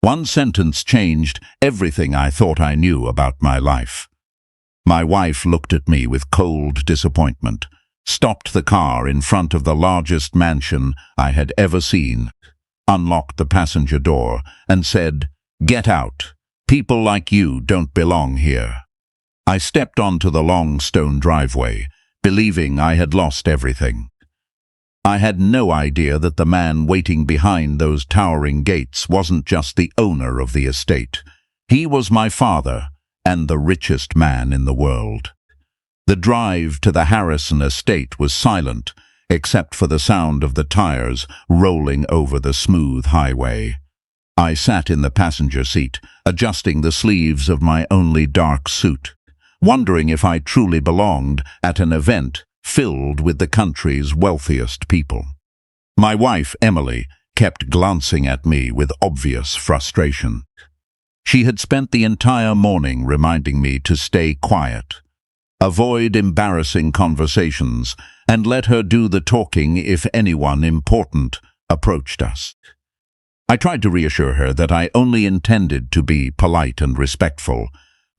One sentence changed everything I thought I knew about my life. My wife looked at me with cold disappointment, stopped the car in front of the largest mansion I had ever seen, unlocked the passenger door, and said, "Get out. People like you don't belong here." I stepped onto the long stone driveway, believing I had lost everything. I had no idea that the man waiting behind those towering gates wasn't just the owner of the estate. He was my father, and the richest man in the world. The drive to the Harrison estate was silent, except for the sound of the tires rolling over the smooth highway. I sat in the passenger seat, adjusting the sleeves of my only dark suit, wondering if I truly belonged at an event filled with the country's wealthiest people. My wife, Emily, kept glancing at me with obvious frustration. She had spent the entire morning reminding me to stay quiet, avoid embarrassing conversations, and let her do the talking if anyone important approached us. I tried to reassure her that I only intended to be polite and respectful,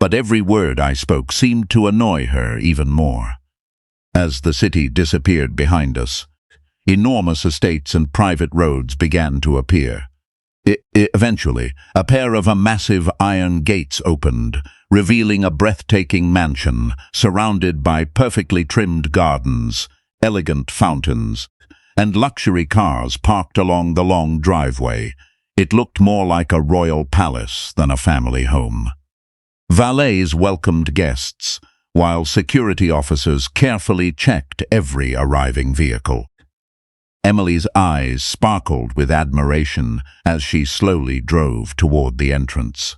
but every word I spoke seemed to annoy her even more. As the city disappeared behind us, enormous estates and private roads began to appear. Eventually, a pair of massive iron gates opened, revealing a breathtaking mansion surrounded by perfectly trimmed gardens, elegant fountains, and luxury cars parked along the long driveway. It looked more like a royal palace than a family home. Valets welcomed guests, while security officers carefully checked every arriving vehicle. Emily's eyes sparkled with admiration as she slowly drove toward the entrance.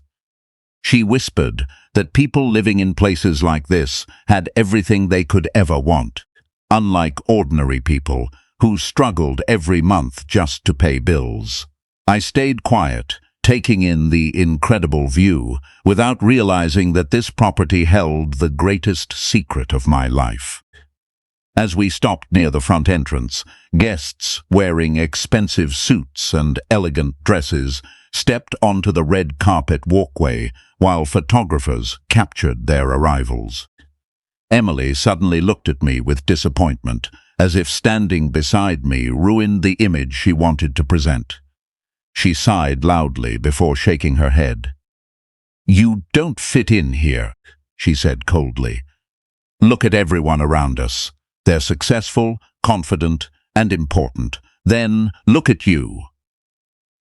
She whispered that people living in places like this had everything they could ever want, unlike ordinary people who struggled every month just to pay bills. I stayed quiet, taking in the incredible view, without realizing that this property held the greatest secret of my life. As we stopped near the front entrance, guests wearing expensive suits and elegant dresses stepped onto the red carpet walkway while photographers captured their arrivals. Emily suddenly looked at me with disappointment, as if standing beside me ruined the image she wanted to present. She sighed loudly before shaking her head. "You don't fit in here," she said coldly. "Look at everyone around us. They're successful, confident, and important. Then look at you."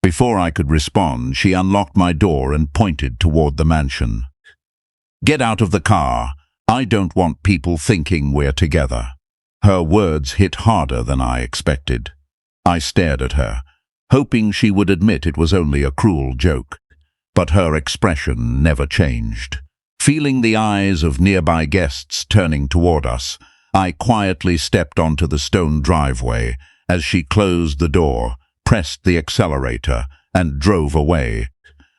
Before I could respond, she unlocked my door and pointed toward the mansion. "Get out of the car. I don't want people thinking we're together." Her words hit harder than I expected. I stared at her, hoping she would admit it was only a cruel joke, but her expression never changed. Feeling the eyes of nearby guests turning toward us, I quietly stepped onto the stone driveway as she closed the door, pressed the accelerator, and drove away,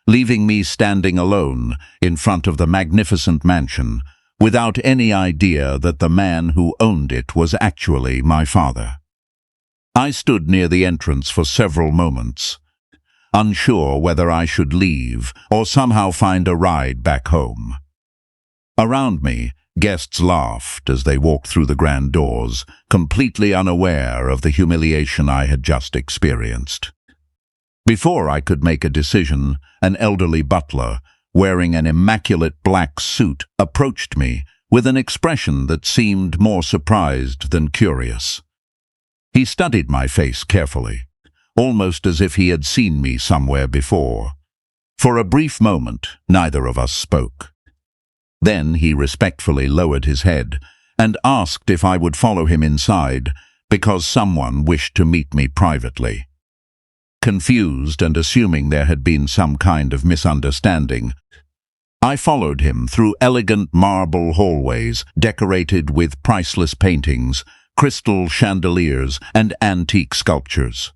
leaving me standing alone in front of the magnificent mansion, without any idea that the man who owned it was actually my father. I stood near the entrance for several moments, unsure whether I should leave or somehow find a ride back home. Around me, guests laughed as they walked through the grand doors, completely unaware of the humiliation I had just experienced. Before I could make a decision, an elderly butler, wearing an immaculate black suit, approached me with an expression that seemed more surprised than curious. He studied my face carefully, almost as if he had seen me somewhere before. For a brief moment, neither of us spoke. Then he respectfully lowered his head and asked if I would follow him inside because someone wished to meet me privately. Confused and assuming there had been some kind of misunderstanding, I followed him through elegant marble hallways decorated with priceless paintings, crystal chandeliers, and antique sculptures.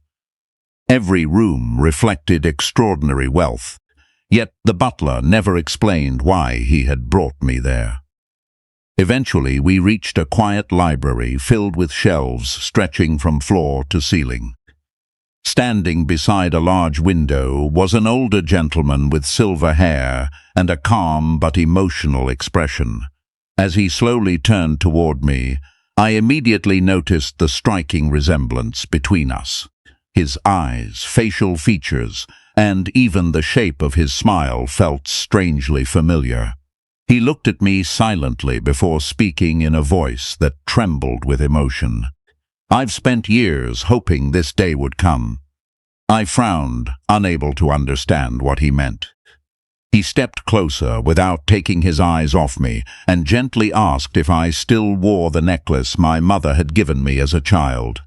Every room reflected extraordinary wealth, yet the butler never explained why he had brought me there. Eventually, we reached a quiet library filled with shelves stretching from floor to ceiling. Standing beside a large window was an older gentleman with silver hair and a calm but emotional expression. As he slowly turned toward me, I immediately noticed the striking resemblance between us. His eyes, facial features, and even the shape of his smile felt strangely familiar. He looked at me silently before speaking in a voice that trembled with emotion. "I've spent years hoping this day would come." I frowned, unable to understand what he meant. He stepped closer without taking his eyes off me and gently asked if I still wore the necklace my mother had given me as a child.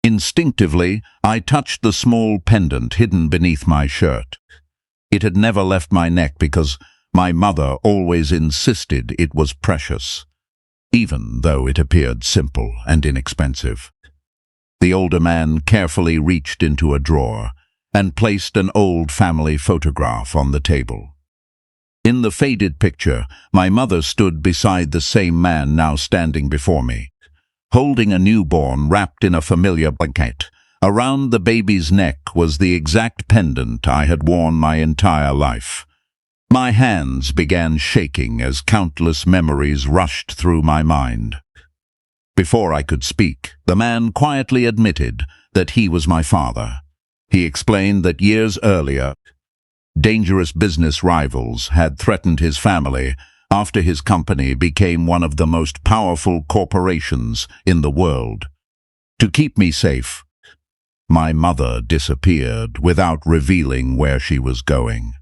Instinctively, I touched the small pendant hidden beneath my shirt. It had never left my neck because my mother always insisted it was precious, even though it appeared simple and inexpensive. The older man carefully reached into a drawer and placed an old family photograph on the table. In the faded picture, my mother stood beside the same man now standing before me, holding a newborn wrapped in a familiar blanket. Around the baby's neck was the exact pendant I had worn my entire life. My hands began shaking as countless memories rushed through my mind. Before I could speak, the man quietly admitted that he was my father. He explained that years earlier, dangerous business rivals had threatened his family after his company became one of the most powerful corporations in the world. To keep me safe, my mother disappeared without revealing where she was going.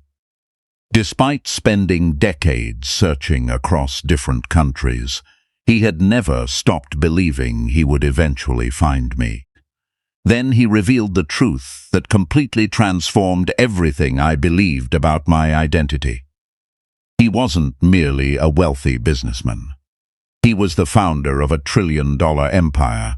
Despite spending decades searching across different countries, he had never stopped believing he would eventually find me. Then he revealed the truth that completely transformed everything I believed about my identity. He wasn't merely a wealthy businessman. He was the founder of a trillion-dollar empire,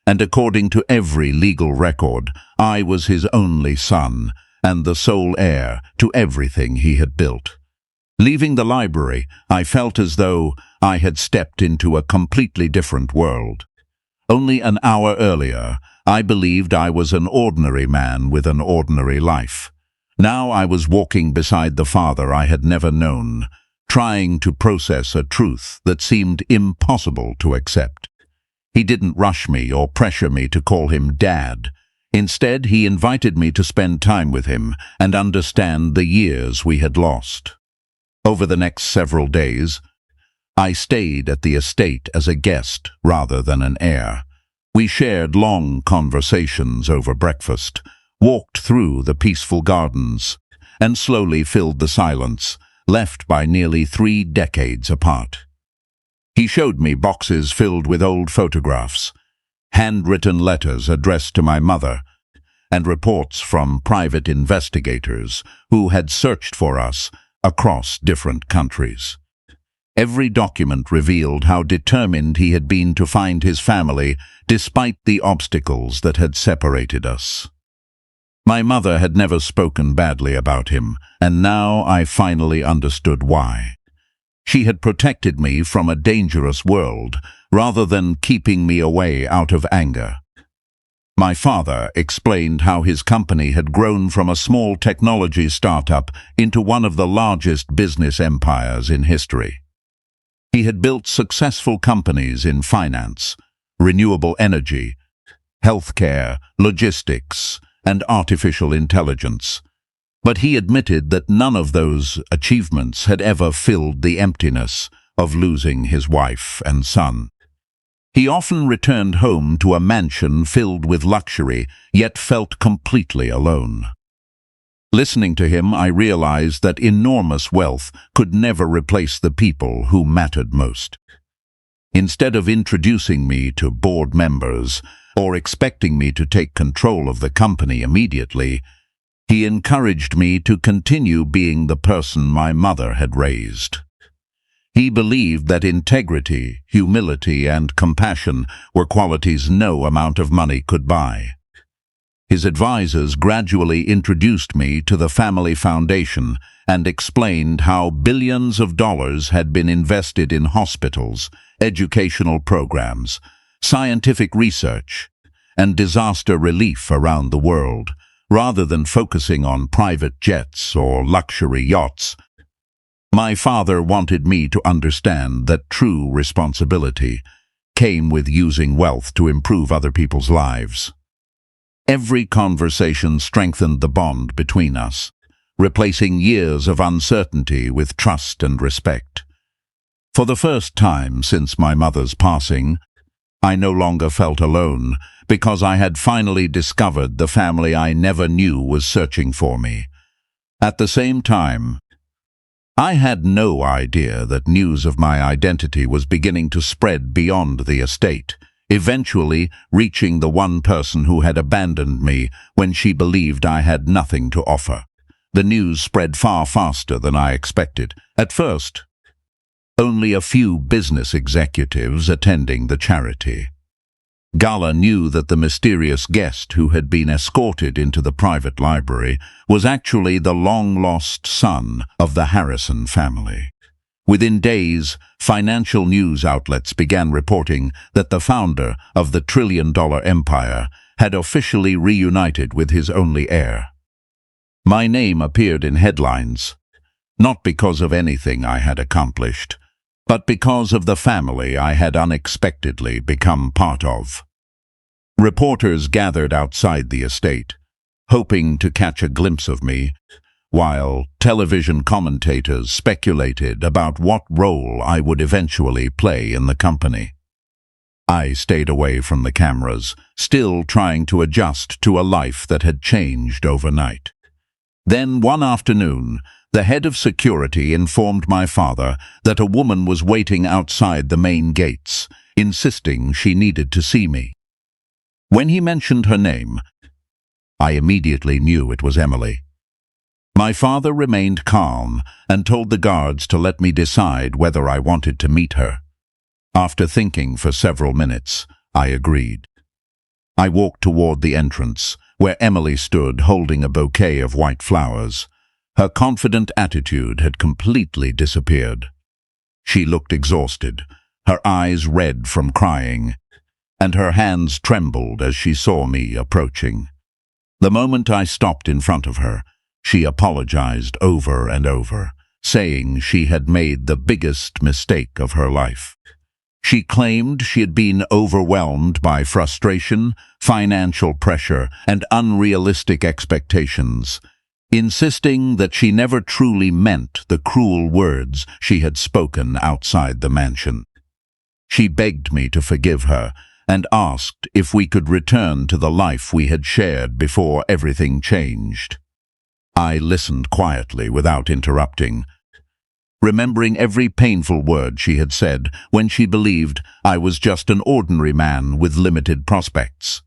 and according to every legal record, I was his only son and the sole heir to everything he had built. Leaving the library, I felt as though I had stepped into a completely different world. Only an hour earlier, I believed I was an ordinary man with an ordinary life. Now I was walking beside the father I had never known, trying to process a truth that seemed impossible to accept. He didn't rush me or pressure me to call him Dad. Instead, he invited me to spend time with him and understand the years we had lost. Over the next several days, I stayed at the estate as a guest rather than an heir. We shared long conversations over breakfast, walked through the peaceful gardens, and slowly filled the silence, left by nearly 3 decades apart. He showed me boxes filled with old photographs, handwritten letters addressed to my mother, and reports from private investigators who had searched for us across different countries. Every document revealed how determined he had been to find his family despite the obstacles that had separated us. My mother had never spoken badly about him, and now I finally understood why. She had protected me from a dangerous world rather than keeping me away out of anger. My father explained how his company had grown from a small technology startup into one of the largest business empires in history. He had built successful companies in finance, renewable energy, healthcare, logistics, and artificial intelligence. But he admitted that none of those achievements had ever filled the emptiness of losing his wife and son. He often returned home to a mansion filled with luxury, yet felt completely alone. Listening to him, I realized that enormous wealth could never replace the people who mattered most. Instead of introducing me to board members or expecting me to take control of the company immediately, he encouraged me to continue being the person my mother had raised. He believed that integrity, humility, and compassion were qualities no amount of money could buy. His advisors gradually introduced me to the family foundation and explained how billions of dollars had been invested in hospitals, educational programs, scientific research, and disaster relief around the world, rather than focusing on private jets or luxury yachts. My father wanted me to understand that true responsibility came with using wealth to improve other people's lives. Every conversation strengthened the bond between us, replacing years of uncertainty with trust and respect. For the first time since my mother's passing, I no longer felt alone because I had finally discovered the family I never knew was searching for me. At the same time, I had no idea that news of my identity was beginning to spread beyond the estate, eventually reaching the one person who had abandoned me when she believed I had nothing to offer. The news spread far faster than I expected. At first, only a few business executives attending the charity gala knew that the mysterious guest who had been escorted into the private library was actually the long-lost son of the Harrison family. Within days, financial news outlets began reporting that the founder of the trillion-dollar empire had officially reunited with his only heir. My name appeared in headlines, not because of anything I had accomplished, but because of the family I had unexpectedly become part of. Reporters gathered outside the estate, hoping to catch a glimpse of me, while television commentators speculated about what role I would eventually play in the company. I stayed away from the cameras, still trying to adjust to a life that had changed overnight. Then one afternoon, the head of security informed my father that a woman was waiting outside the main gates, insisting she needed to see me. When he mentioned her name, I immediately knew it was Emily. My father remained calm and told the guards to let me decide whether I wanted to meet her. After thinking for several minutes, I agreed. I walked toward the entrance, where Emily stood holding a bouquet of white flowers. Her confident attitude had completely disappeared. She looked exhausted, her eyes red from crying, and her hands trembled as she saw me approaching. The moment I stopped in front of her, she apologized over and over, saying she had made the biggest mistake of her life. She claimed she had been overwhelmed by frustration, financial pressure, and unrealistic expectations, insisting that she never truly meant the cruel words she had spoken outside the mansion. She begged me to forgive her and asked if we could return to the life we had shared before everything changed. I listened quietly without interrupting, remembering every painful word she had said when she believed I was just an ordinary man with limited prospects.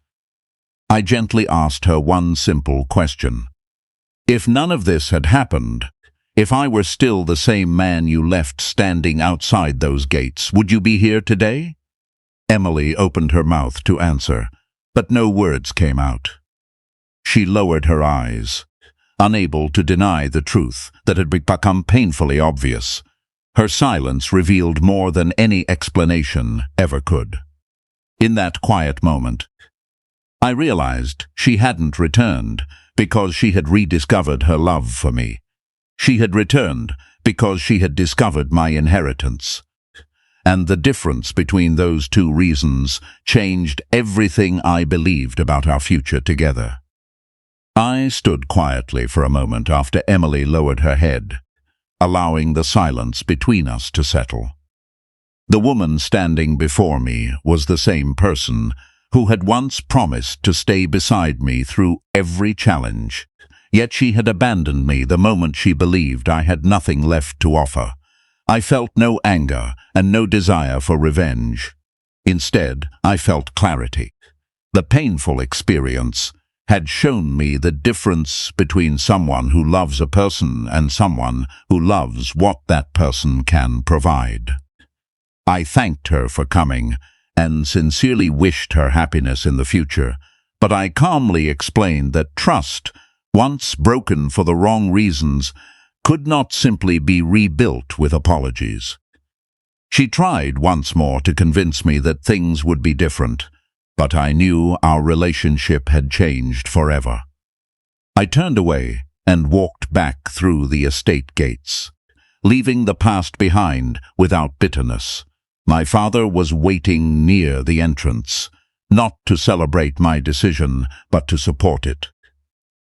I gently asked her one simple question. If none of this had happened, if I were still the same man you left standing outside those gates, would you be here today? Emily opened her mouth to answer, but no words came out. She lowered her eyes, unable to deny the truth that had become painfully obvious. Her silence revealed more than any explanation ever could. In that quiet moment, I realized she hadn't returned because she had rediscovered her love for me. She had returned because she had discovered my inheritance. And the difference between those two reasons changed everything I believed about our future together. I stood quietly for a moment after Emily lowered her head, allowing the silence between us to settle. The woman standing before me was the same person who had once promised to stay beside me through every challenge, yet she had abandoned me the moment she believed I had nothing left to offer. I felt no anger and no desire for revenge. Instead, I felt clarity. The painful experience had shown me the difference between someone who loves a person and someone who loves what that person can provide. I thanked her for coming and sincerely wished her happiness in the future, but I calmly explained that trust, once broken for the wrong reasons, could not simply be rebuilt with apologies. She tried once more to convince me that things would be different, but I knew our relationship had changed forever. I turned away and walked back through the estate gates, leaving the past behind without bitterness. My father was waiting near the entrance, not to celebrate my decision, but to support it.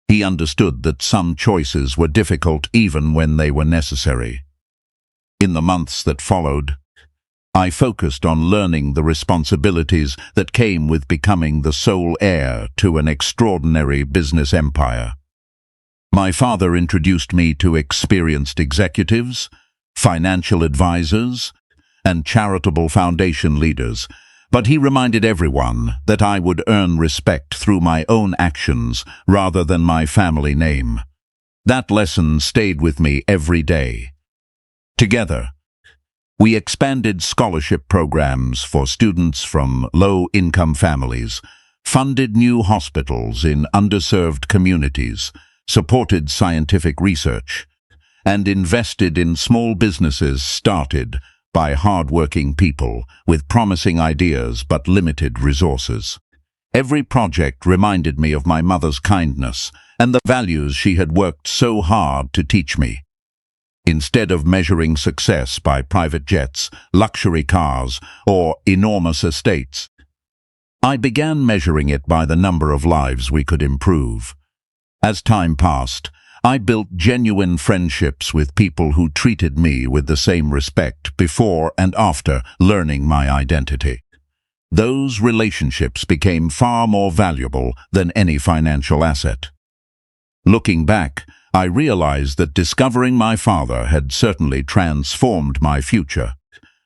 He understood that some choices were difficult even when they were necessary. In the months that followed, I focused on learning the responsibilities that came with becoming the sole heir to an extraordinary business empire. My father introduced me to experienced executives, financial advisors, and charitable foundation leaders, but he reminded everyone that I would earn respect through my own actions rather than my family name. That lesson stayed with me every day. Together, we expanded scholarship programs for students from low-income families, funded new hospitals in underserved communities, supported scientific research, and invested in small businesses started by hard-working people with promising ideas but limited resources. Every project reminded me of my mother's kindness and the values she had worked so hard to teach me. Instead of measuring success by private jets, luxury cars, or enormous estates, I began measuring it by the number of lives we could improve. As time passed, I built genuine friendships with people who treated me with the same respect before and after learning my identity. Those relationships became far more valuable than any financial asset. Looking back, I realized that discovering my father had certainly transformed my future.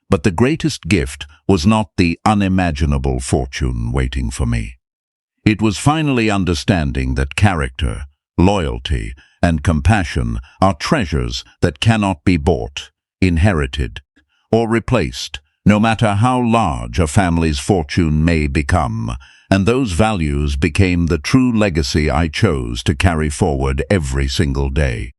But the greatest gift was not the unimaginable fortune waiting for me. It was finally understanding that character, loyalty, and compassion are treasures that cannot be bought, inherited, or replaced, no matter how large a family's fortune may become, and those values became the true legacy I chose to carry forward every single day.